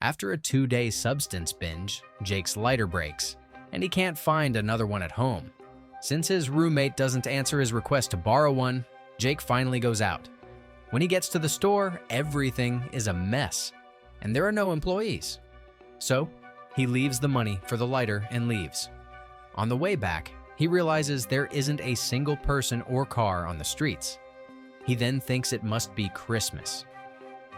After a 2-day substance binge, Jake's lighter breaks, and he can't find another one at home. Since his roommate doesn't answer his request to borrow one, Jake finally goes out. When he gets to the store, everything is a mess, and there are no employees. So, he leaves the money for the lighter and leaves. On the way back, he realizes there isn't a single person or car on the streets. He then thinks it must be Christmas.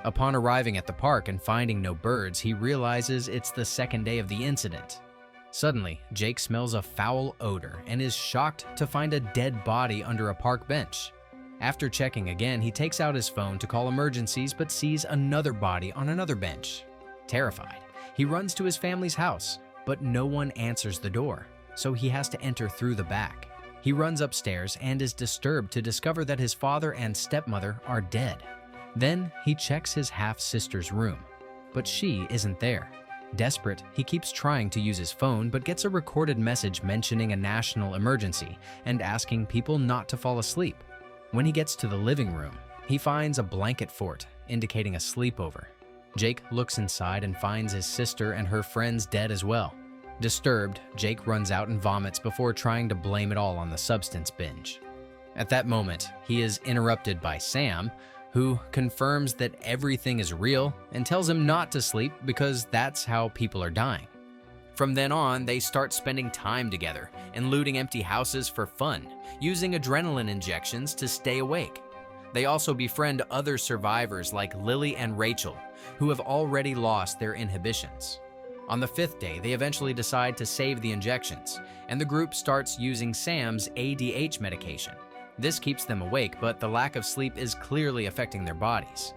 Upon arriving at the park and finding no birds, he realizes it's the second day of the incident. Suddenly, Jake smells a foul odor and is shocked to find a dead body under a park bench. After checking again, he takes out his phone to call emergencies but sees another body on another bench. Terrified, he runs to his family's house, but no one answers the door, so he has to enter through the back. He runs upstairs and is disturbed to discover that his father and stepmother are dead. Then he checks his half-sister's room, but she isn't there. Desperate, he keeps trying to use his phone but gets a recorded message mentioning a national emergency and asking people not to fall asleep. When he gets to the living room, he finds a blanket fort indicating a sleepover. Jake looks inside and finds his sister and her friends dead as well. Disturbed, Jake runs out and vomits before trying to blame it all on the substance binge. At that moment, he is interrupted by Sam, who confirms that everything is real and tells him not to sleep because that's how people are dying. From then on, they start spending time together and looting empty houses for fun, using adrenaline injections to stay awake. They also befriend other survivors like Lily and Rachel, who have already lost their inhibitions. On the 5th day, they eventually decide to save the injections, and the group starts using Sam's ADH medication. This keeps them awake, but the lack of sleep is clearly affecting their bodies.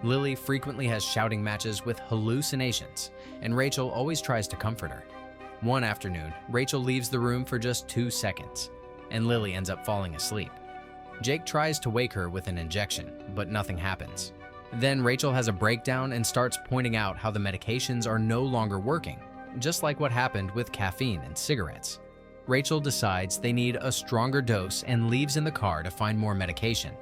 Lily frequently has shouting matches with hallucinations, and Rachel always tries to comfort her. One afternoon, Rachel leaves the room for just 2 seconds, and Lily ends up falling asleep. Jake tries to wake her with an injection, but nothing happens. Then Rachel has a breakdown and starts pointing out how the medications are no longer working, just like what happened with caffeine and cigarettes. Rachel decides they need a stronger dose and leaves in the car to find more medication.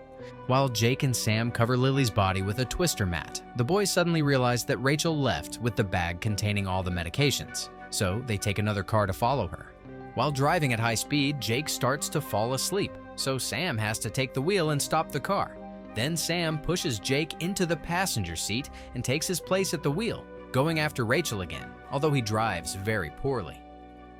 While Jake and Sam cover Lily's body with a twister mat, the boys suddenly realize that Rachel left with the bag containing all the medications, so they take another car to follow her. While driving at high speed, Jake starts to fall asleep, so Sam has to take the wheel and stop the car. Then Sam pushes Jake into the passenger seat and takes his place at the wheel, going after Rachel again, although he drives very poorly.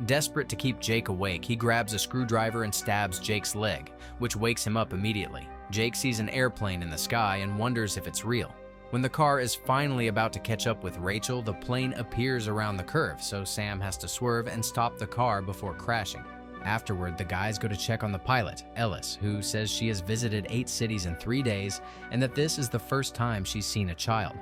Desperate to keep Jake awake, he grabs a screwdriver and stabs Jake's leg, which wakes him up immediately. Jake sees an airplane in the sky and wonders if it's real. When the car is finally about to catch up with Rachel, the plane appears around the curve, so Sam has to swerve and stop the car before crashing. Afterward, the guys go to check on the pilot, Ellis, who says she has visited 8 cities in 3 days and that this is the first time she's seen a child.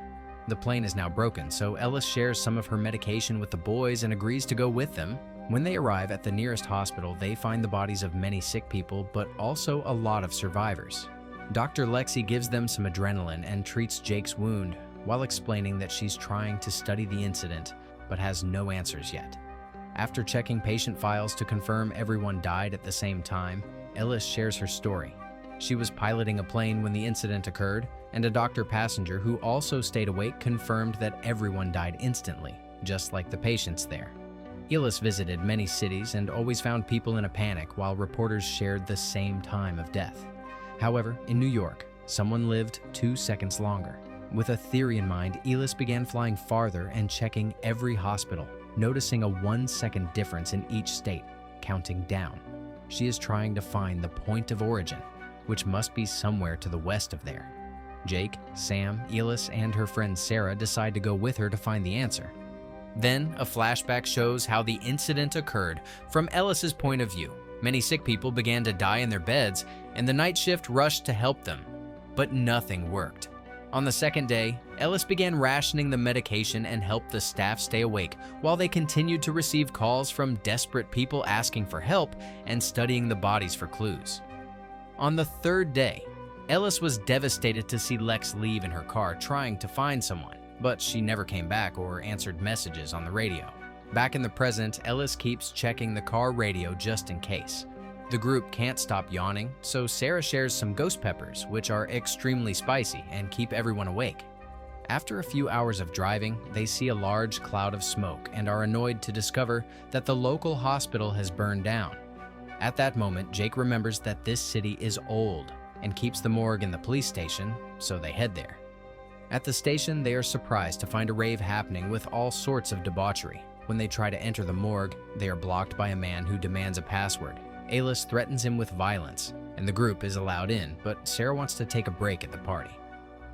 The plane is now broken, so Ellis shares some of her medication with the boys and agrees to go with them. When they arrive at the nearest hospital, they find the bodies of many sick people, but also a lot of survivors. Dr. Lexi gives them some adrenaline and treats Jake's wound while explaining that she's trying to study the incident, but has no answers yet. After checking patient files to confirm everyone died at the same time, Ellis shares her story. She was piloting a plane when the incident occurred, and a doctor passenger who also stayed awake confirmed that everyone died instantly, just like the patients there. Ellis visited many cities and always found people in a panic while reporters shared the same time of death. However, in New York, someone lived 2 seconds longer. With a theory in mind, Ellis began flying farther and checking every hospital, noticing a 1-second difference in each state, counting down. She is trying to find the point of origin, which must be somewhere to the west of there. Jake, Sam, Ellis, and her friend Sarah decide to go with her to find the answer. Then, a flashback shows how the incident occurred from Ellis's point of view. Many sick people began to die in their beds, and the night shift rushed to help them. But nothing worked. On the 2nd day, Ellis began rationing the medication and helped the staff stay awake while they continued to receive calls from desperate people asking for help and studying the bodies for clues. On the 3rd day, Ellis was devastated to see Lex leave in her car trying to find someone, but she never came back or answered messages on the radio. Back in the present, Ellis keeps checking the car radio just in case. The group can't stop yawning, so Sarah shares some ghost peppers, which are extremely spicy and keep everyone awake. After a few hours of driving, they see a large cloud of smoke and are annoyed to discover that the local hospital has burned down. At that moment, Jake remembers that this city is old and keeps the morgue in the police station, so they head there. At the station, they are surprised to find a rave happening with all sorts of debauchery. When they try to enter the morgue, they are blocked by a man who demands a password. Alice threatens him with violence, and the group is allowed in, but Sarah wants to take a break at the party.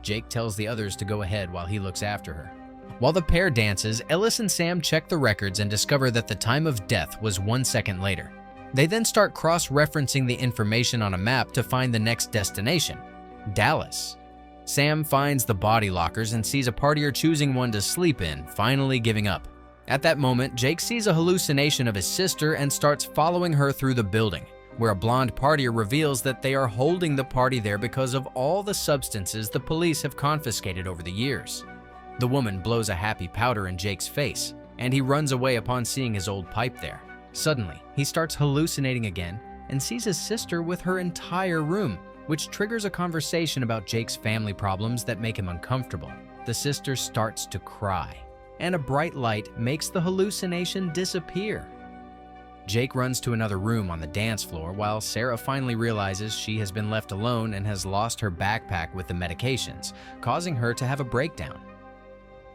Jake tells the others to go ahead while he looks after her. While the pair dances, Ellis and Sam check the records and discover that the time of death was 1 second later. They then start cross-referencing the information on a map to find the next destination, Dallas. Sam finds the body lockers and sees a partier choosing one to sleep in, finally giving up. At that moment, Jake sees a hallucination of his sister and starts following her through the building, where a blonde partier reveals that they are holding the party there because of all the substances the police have confiscated over the years. The woman blows a happy powder in Jake's face, and he runs away upon seeing his old pipe there. Suddenly, he starts hallucinating again and sees his sister with her entire room, which triggers a conversation about Jake's family problems that make him uncomfortable. The sister starts to cry, and a bright light makes the hallucination disappear. Jake runs to another room on the dance floor while Sarah finally realizes she has been left alone and has lost her backpack with the medications, causing her to have a breakdown.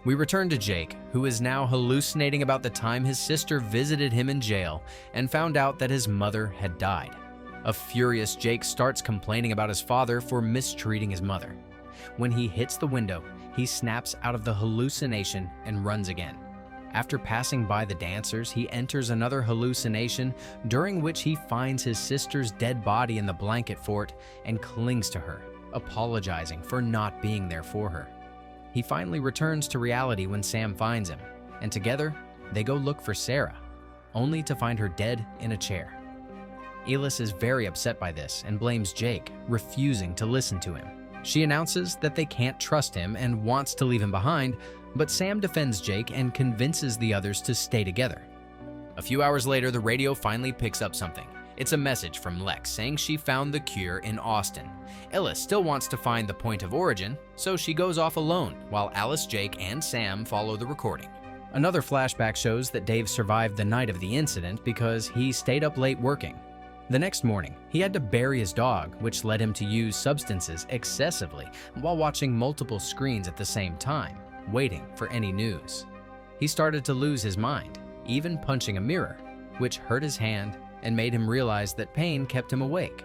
We return to Jake, who is now hallucinating about the time his sister visited him in jail and found out that his mother had died. A furious Jake starts complaining about his father for mistreating his mother. When he hits the window, he snaps out of the hallucination and runs again. After passing by the dancers, he enters another hallucination during which he finds his sister's dead body in the blanket fort and clings to her, apologizing for not being there for her. He finally returns to reality when Sam finds him, and together, they go look for Sarah, only to find her dead in a chair. Alice is very upset by this and blames Jake, refusing to listen to him. She announces that they can't trust him and wants to leave him behind, but Sam defends Jake and convinces the others to stay together. A few hours later, the radio finally picks up something. It's a message from Lex saying she found the cure in Austin. Ellis still wants to find the point of origin, so she goes off alone, while Alice, Jake, and Sam follow the recording. Another flashback shows that Dave survived the night of the incident because he stayed up late working. The next morning, he had to bury his dog, which led him to use substances excessively while watching multiple screens at the same time, waiting for any news. He started to lose his mind, even punching a mirror, which hurt his hand and made him realize that pain kept him awake.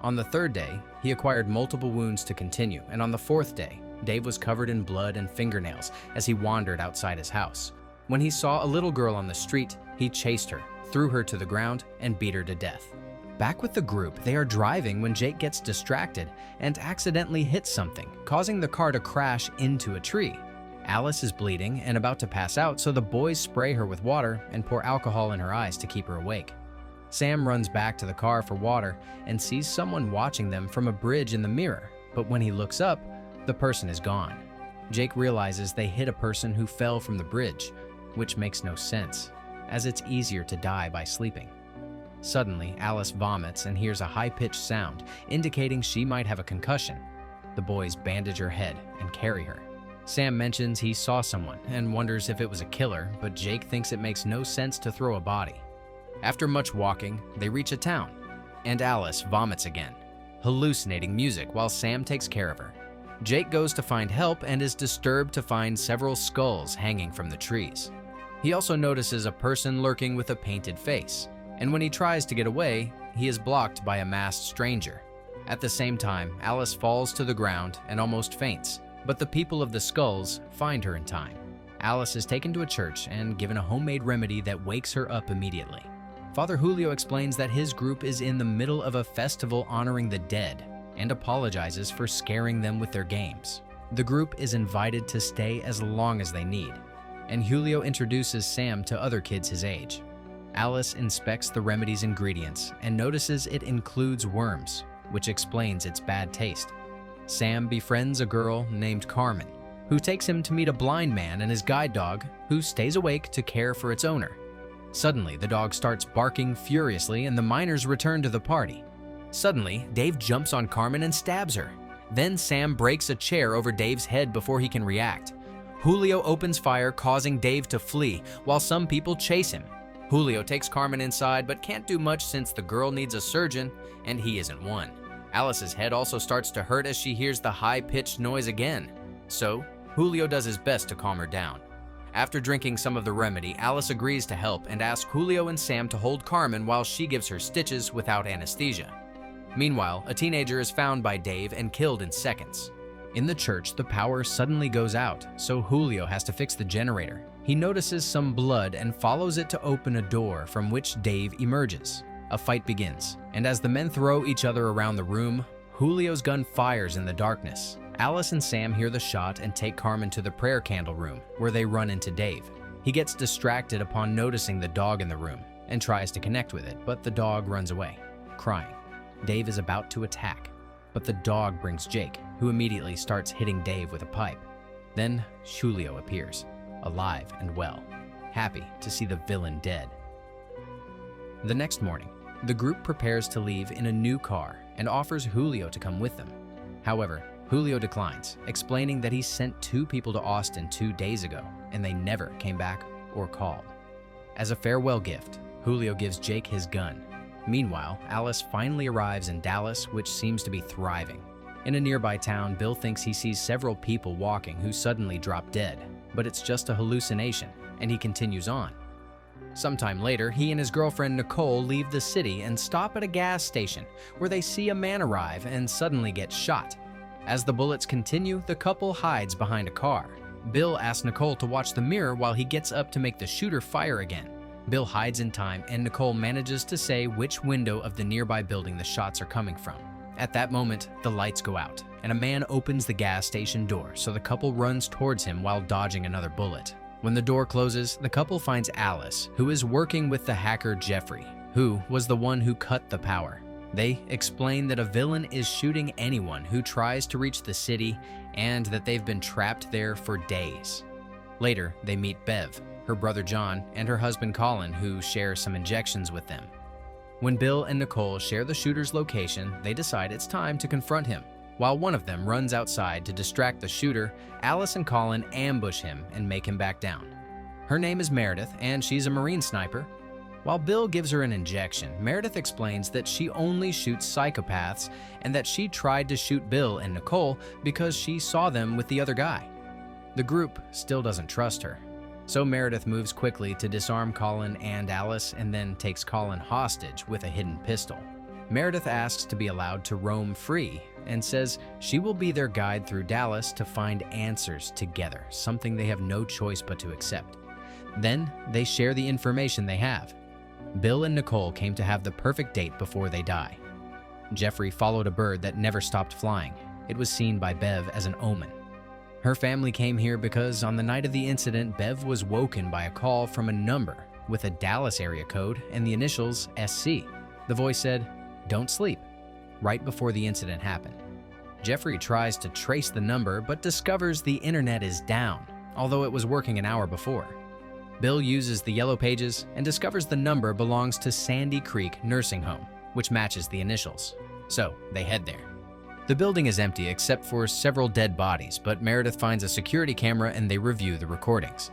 On the third day, he acquired multiple wounds to continue, and on the fourth day, Dave was covered in blood and fingernails as he wandered outside his house. When he saw a little girl on the street, he chased her, threw her to the ground, and beat her to death. Back with the group, they are driving when Jake gets distracted and accidentally hits something, causing the car to crash into a tree. Alice is bleeding and about to pass out, so the boys spray her with water and pour alcohol in her eyes to keep her awake. Sam runs back to the car for water and sees someone watching them from a bridge in the mirror, but when he looks up, the person is gone. Jake realizes they hit a person who fell from the bridge, which makes no sense, as it's easier to die by sleeping. Suddenly, Alice vomits and hears a high-pitched sound, indicating she might have a concussion. The boys bandage her head and carry her. Sam mentions he saw someone and wonders if it was a killer, but Jake thinks it makes no sense to throw a body. After much walking, they reach a town, and Alice vomits again, hallucinating music while Sam takes care of her. Jake goes to find help and is disturbed to find several skulls hanging from the trees. He also notices a person lurking with a painted face, and when he tries to get away, he is blocked by a masked stranger. At the same time, Alice falls to the ground and almost faints, but the people of the skulls find her in time. Alice is taken to a church and given a homemade remedy that wakes her up immediately. Father Julio explains that his group is in the middle of a festival honoring the dead and apologizes for scaring them with their games. The group is invited to stay as long as they need, and Julio introduces Sam to other kids his age. Alice inspects the remedy's ingredients and notices it includes worms, which explains its bad taste. Sam befriends a girl named Carmen, who takes him to meet a blind man and his guide dog, who stays awake to care for its owner. Suddenly, the dog starts barking furiously and the miners return to the party. Suddenly, Dave jumps on Carmen and stabs her. Then Sam breaks a chair over Dave's head before he can react. Julio opens fire, causing Dave to flee, while some people chase him. Julio takes Carmen inside, but can't do much since the girl needs a surgeon, and he isn't one. Alice's head also starts to hurt as she hears the high-pitched noise again. So, Julio does his best to calm her down. After drinking some of the remedy, Alice agrees to help and asks Julio and Sam to hold Carmen while she gives her stitches without anesthesia. Meanwhile, a teenager is found by Dave and killed in seconds. In the church, the power suddenly goes out, so Julio has to fix the generator. He notices some blood and follows it to open a door from which Dave emerges. A fight begins, and as the men throw each other around the room, Julio's gun fires in the darkness. Alice and Sam hear the shot and take Carmen to the prayer candle room, where they run into Dave. He gets distracted upon noticing the dog in the room and tries to connect with it, but the dog runs away, crying. Dave is about to attack, but the dog brings Jake, who immediately starts hitting Dave with a pipe. Then Julio appears, alive and well, happy to see the villain dead. The next morning, the group prepares to leave in a new car and offers Julio to come with them. However, Julio declines, explaining that he sent 2 people to Austin 2 days ago and they never came back or called. As a farewell gift, Julio gives Jake his gun. Meanwhile, Alice finally arrives in Dallas, which seems to be thriving. In a nearby town, Bill thinks he sees several people walking who suddenly drop dead, but it's just a hallucination, and he continues on. Sometime later, he and his girlfriend Nicole leave the city and stop at a gas station where they see a man arrive and suddenly get shot. As the bullets continue, the couple hides behind a car. Bill asks Nicole to watch the mirror while he gets up to make the shooter fire again. Bill hides in time and Nicole manages to say which window of the nearby building the shots are coming from. At that moment, the lights go out and a man opens the gas station door, so the couple runs towards him while dodging another bullet. When the door closes, the couple finds Alice, who is working with the hacker Jeffrey, who was the one who cut the power. They explain that a villain is shooting anyone who tries to reach the city and that they've been trapped there for days. Later, they meet Bev, her brother John, and her husband Colin, who share some injections with them. When Bill and Nicole share the shooter's location, they decide it's time to confront him. While one of them runs outside to distract the shooter, Alice and Colin ambush him and make him back down. Her name is Meredith, and she's a Marine sniper. While Bill gives her an injection, Meredith explains that she only shoots psychopaths and that she tried to shoot Bill and Nicole because she saw them with the other guy. The group still doesn't trust her, so Meredith moves quickly to disarm Colin and Alice and then takes Colin hostage with a hidden pistol. Meredith asks to be allowed to roam free and says she will be their guide through Dallas to find answers together, something they have no choice but to accept. Then they share the information they have. Bill and Nicole came to have the perfect date before they die. Jeffrey followed a bird that never stopped flying. It was seen by Bev as an omen. Her family came here because on the night of the incident, Bev was woken by a call from a number with a Dallas area code and the initials SC. The voice said, "Don't sleep," right before the incident happened. Jeffrey tries to trace the number but discovers the internet is down, although it was working an hour before. Bill uses the yellow pages and discovers the number belongs to Sandy Creek Nursing Home, which matches the initials. So they head there. The building is empty except for several dead bodies, but Meredith finds a security camera and they review the recordings.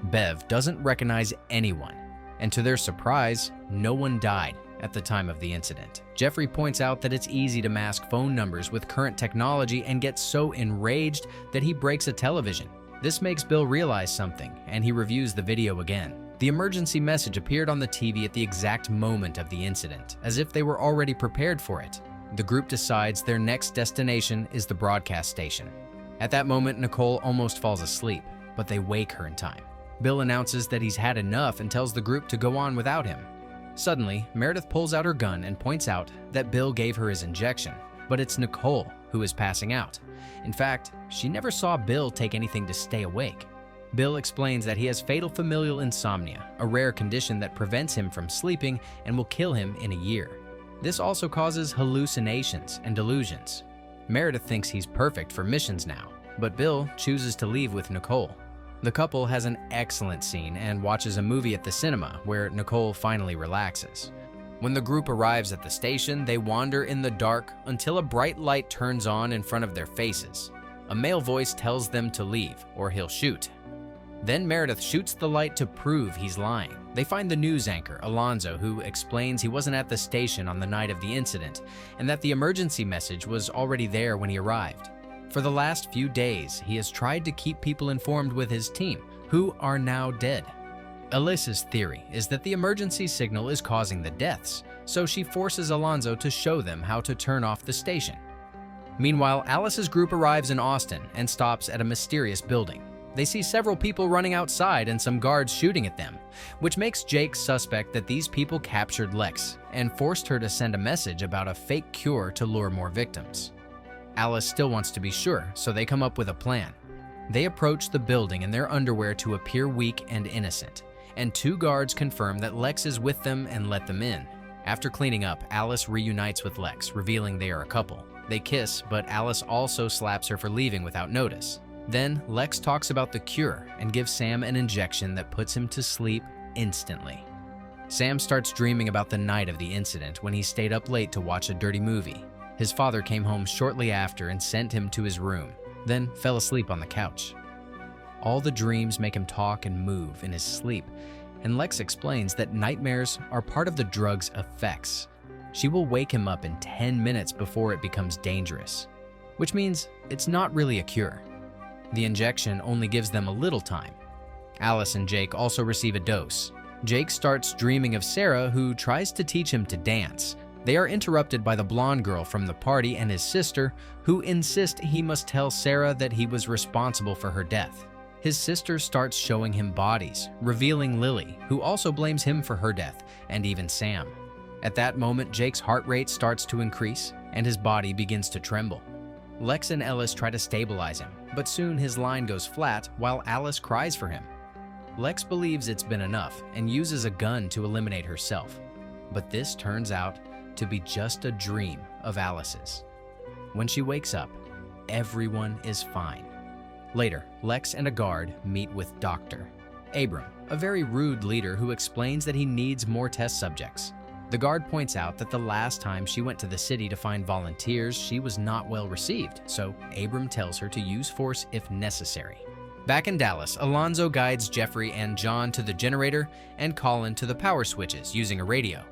Bev doesn't recognize anyone, and to their surprise, no one died at the time of the incident. Jeffrey points out that it's easy to mask phone numbers with current technology and gets so enraged that he breaks a television. This makes Bill realize something, and he reviews the video again. The emergency message appeared on the TV at the exact moment of the incident, as if they were already prepared for it. The group decides their next destination is the broadcast station. At that moment, Nicole almost falls asleep, but they wake her in time. Bill announces that he's had enough and tells the group to go on without him. Suddenly, Meredith pulls out her gun and points out that Bill gave her his injection, but it's Nicole who is passing out. In fact, she never saw Bill take anything to stay awake. Bill explains that he has fatal familial insomnia, a rare condition that prevents him from sleeping and will kill him in a year. This also causes hallucinations and delusions. Meredith thinks he's perfect for missions now, but Bill chooses to leave with Nicole. The couple has an excellent scene and watches a movie at the cinema where Nicole finally relaxes. When the group arrives at the station, they wander in the dark until a bright light turns on in front of their faces. A male voice tells them to leave, or he'll shoot. Then Meredith shoots the light to prove he's lying. They find the news anchor, Alonzo, who explains he wasn't at the station on the night of the incident, and that the emergency message was already there when he arrived. For the last few days, he has tried to keep people informed with his team, who are now dead. Alyssa's theory is that the emergency signal is causing the deaths, so she forces Alonzo to show them how to turn off the station. Meanwhile, Alice's group arrives in Austin and stops at a mysterious building. They see several people running outside and some guards shooting at them, which makes Jake suspect that these people captured Lex and forced her to send a message about a fake cure to lure more victims. Alice still wants to be sure, so they come up with a plan. They approach the building in their underwear to appear weak and innocent, and 2 guards confirm that Lex is with them and let them in. After cleaning up, Alice reunites with Lex, revealing they are a couple. They kiss, but Alice also slaps her for leaving without notice. Then, Lex talks about the cure and gives Sam an injection that puts him to sleep instantly. Sam starts dreaming about the night of the incident when he stayed up late to watch a dirty movie. His father came home shortly after and sent him to his room, then fell asleep on the couch. All the dreams make him talk and move in his sleep, and Lex explains that nightmares are part of the drug's effects. She will wake him up in 10 minutes before it becomes dangerous, which means it's not really a cure. The injection only gives them a little time. Alice and Jake also receive a dose. Jake starts dreaming of Sarah, who tries to teach him to dance. They are interrupted by the blonde girl from the party and his sister, who insist he must tell Sarah that he was responsible for her death. His sister starts showing him bodies, revealing Lily, who also blames him for her death, and even Sam. At that moment, Jake's heart rate starts to increase, and his body begins to tremble. Lex and Ellis try to stabilize him, but soon his line goes flat while Alice cries for him. Lex believes it's been enough and uses a gun to eliminate herself, but this turns out to be just a dream of Alice's. When she wakes up, everyone is fine. Later, Lex and a guard meet with Dr. Abram, a very rude leader who explains that he needs more test subjects. The guard points out that the last time she went to the city to find volunteers, she was not well received, so Abram tells her to use force if necessary. Back in Dallas, Alonzo guides Jeffrey and John to the generator and Colin to the power switches using a radio.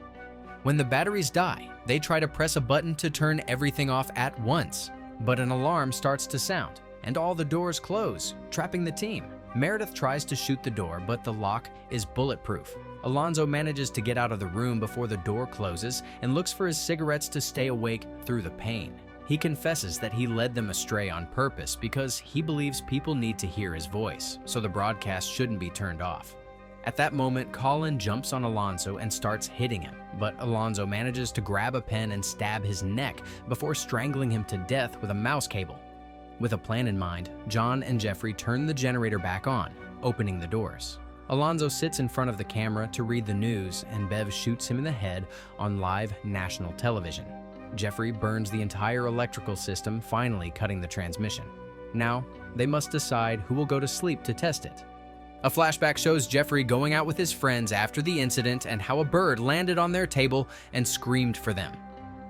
When the batteries die, they try to press a button to turn everything off at once, but an alarm starts to sound, and all the doors close, trapping the team. Meredith tries to shoot the door, but the lock is bulletproof. Alonzo manages to get out of the room before the door closes and looks for his cigarettes to stay awake through the pain. He confesses that he led them astray on purpose because he believes people need to hear his voice, so the broadcast shouldn't be turned off. At that moment, Colin jumps on Alonzo and starts hitting him, but Alonzo manages to grab a pen and stab his neck before strangling him to death with a mouse cable. With a plan in mind, John and Jeffrey turn the generator back on, opening the doors. Alonzo sits in front of the camera to read the news, and Bev shoots him in the head on live national television. Jeffrey burns the entire electrical system, finally cutting the transmission. Now, they must decide who will go to sleep to test it. A flashback shows Jeffrey going out with his friends after the incident and how a bird landed on their table and screamed for them.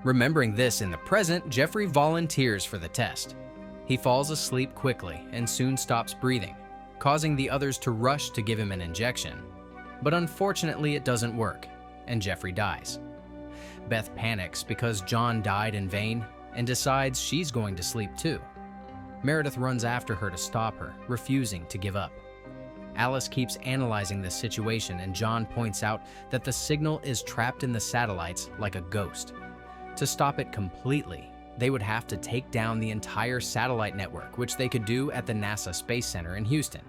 Remembering this in the present, Jeffrey volunteers for the test. He falls asleep quickly and soon stops breathing, causing the others to rush to give him an injection. But unfortunately, it doesn't work, and Jeffrey dies. Beth panics because John died in vain and decides she's going to sleep too. Meredith runs after her to stop her, refusing to give up. Alice keeps analyzing this situation, and John points out that the signal is trapped in the satellites like a ghost. To stop it completely, they would have to take down the entire satellite network, which they could do at the NASA Space Center in Houston.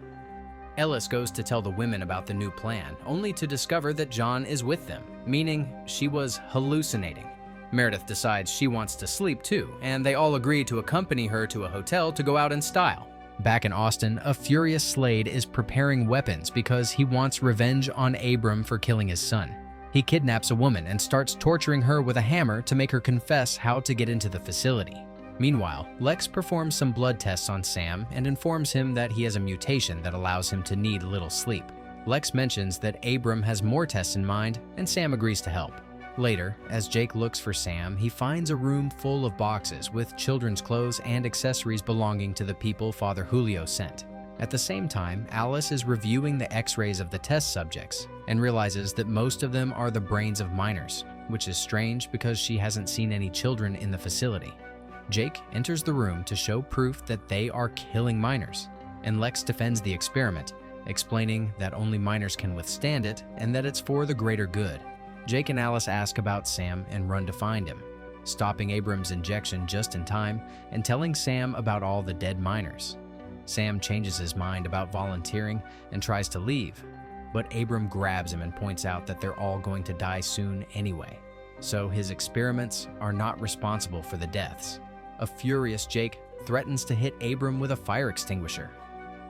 Ellis goes to tell the women about the new plan, only to discover that John is with them, meaning she was hallucinating. Meredith decides she wants to sleep too, and they all agree to accompany her to a hotel to go out in style. Back in Austin, a furious Slade is preparing weapons because he wants revenge on Abram for killing his son. He kidnaps a woman and starts torturing her with a hammer to make her confess how to get into the facility. Meanwhile, Lex performs some blood tests on Sam and informs him that he has a mutation that allows him to need little sleep. Lex mentions that Abram has more tests in mind, and Sam agrees to help. Later, as Jake looks for Sam, he finds a room full of boxes with children's clothes and accessories belonging to the people Father Julio sent. At the same time, Alice is reviewing the x-rays of the test subjects and realizes that most of them are the brains of minors, which is strange because she hasn't seen any children in the facility. Jake enters the room to show proof that they are killing minors, and Lex defends the experiment, explaining that only minors can withstand it and that it's for the greater good. Jake and Alice ask about Sam and run to find him, stopping Abram's injection just in time and telling Sam about all the dead minors. Sam changes his mind about volunteering and tries to leave, but Abram grabs him and points out that they're all going to die soon anyway, so his experiments are not responsible for the deaths. A furious Jake threatens to hit Abram with a fire extinguisher,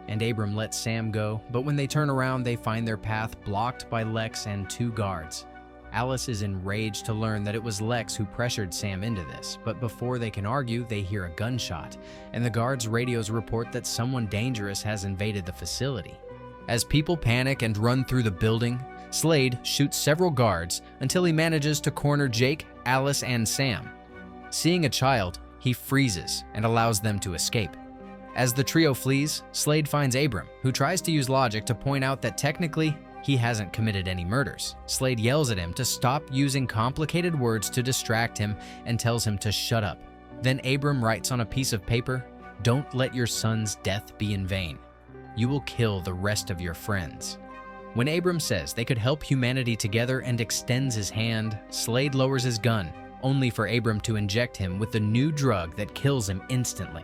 and Abram lets Sam go, but when they turn around, they find their path blocked by Lex and 2 guards. Alice is enraged to learn that it was Lex who pressured Sam into this, but before they can argue, they hear a gunshot, and the guards' radios report that someone dangerous has invaded the facility. As people panic and run through the building, Slade shoots several guards until he manages to corner Jake, Alice, and Sam. Seeing a child, he freezes and allows them to escape. As the trio flees, Slade finds Abram, who tries to use logic to point out that technically, he hasn't committed any murders. Slade yells at him to stop using complicated words to distract him and tells him to shut up. Then Abram writes on a piece of paper, "Don't let your son's death be in vain. You will kill the rest of your friends." When Abram says they could help humanity together and extends his hand, Slade lowers his gun, only for Abram to inject him with the new drug that kills him instantly.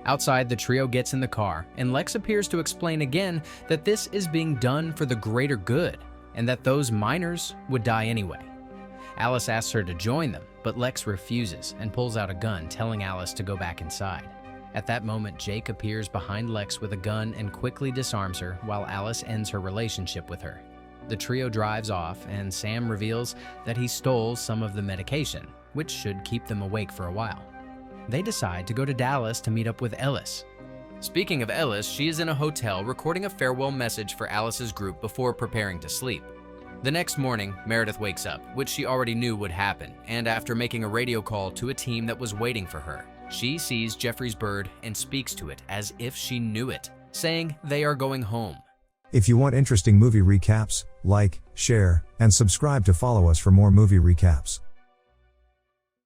Outside, the trio gets in the car, and Lex appears to explain again that this is being done for the greater good, and that those minors would die anyway. Alice asks her to join them, but Lex refuses and pulls out a gun, telling Alice to go back inside. At that moment, Jake appears behind Lex with a gun and quickly disarms her while Alice ends her relationship with her. The trio drives off, and Sam reveals that he stole some of the medication, which should keep them awake for a while. They decide to go to Dallas to meet up with Ellis. Speaking of Ellis, she is in a hotel recording a farewell message for Alice's group before preparing to sleep. The next morning, Meredith wakes up, which she already knew would happen, and after making a radio call to a team that was waiting for her, she sees Jeffrey's bird and speaks to it as if she knew it, saying they are going home. If you want interesting movie recaps, like, share, and subscribe to follow us for more movie recaps.